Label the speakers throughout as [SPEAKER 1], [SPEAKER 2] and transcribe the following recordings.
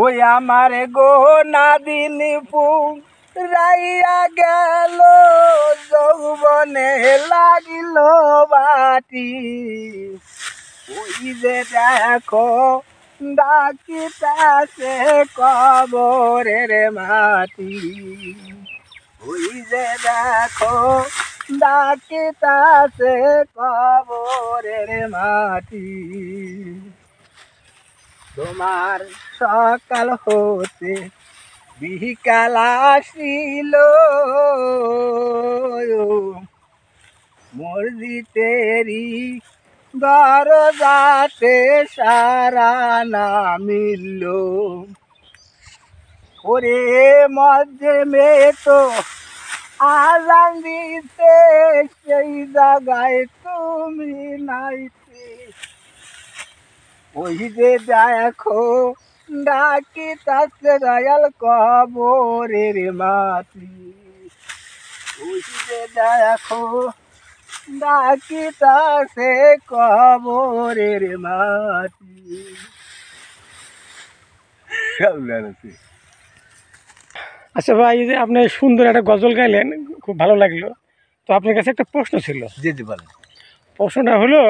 [SPEAKER 1] ওই আমার গো নাদিন রাইয়া গেল যৌবনে লাগিল বাটি ওই যে দেখো ডাকিতাছে কবরের মাটি ওই যে দেখো ডাকিতাছে কবরের মাটি তোমার সকাল হতে বিকাল আসিল মসজিদেরই দরজাতে সারা না মিলল ওরে মধ্যে মে তো আজান দিতে সেই জায়গায় তুমি নাইতে ওই যে দেখো ডাকিতাছে দয়াল কবরের মাটি ওই যে দেখো ডাকিতাছে কবরের মাটি।
[SPEAKER 2] আচ্ছা ভাই, এই যে আপনি সুন্দর একটা গজল গাইলেন, খুব ভালো লাগলো। তো আপনার কাছে একটা প্রশ্ন ছিল।
[SPEAKER 1] জি জি বলেন।
[SPEAKER 2] প্রশ্নটা হলো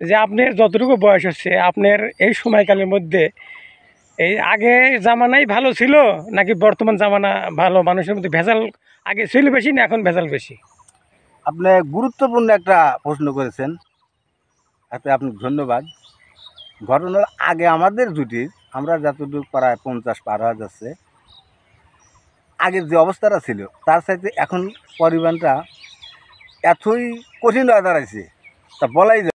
[SPEAKER 2] যে আপনার যতটুকু বয়স হচ্ছে, আপনার এই সময়কালের মধ্যে এই আগে জামানাই ভালো ছিল নাকি বর্তমান জামানা ভালো? মানুষের মধ্যে ভেজাল আগে ছিল বেশি না এখন ভেজাল বেশি?
[SPEAKER 1] আপনি গুরুত্বপূর্ণ একটা প্রশ্ন করেছেন, এতে আপনাকে ধন্যবাদ। ঘটনার আগে আমাদের জুটির আমরা যতটুকু প্রায় 50 পার হওয়া যাচ্ছে, আগের যে অবস্থাটা ছিল তার সাথে এখন পরিমাণটা এতই কঠিন হয়ে দাঁড়াইছে তা বলাই যায়।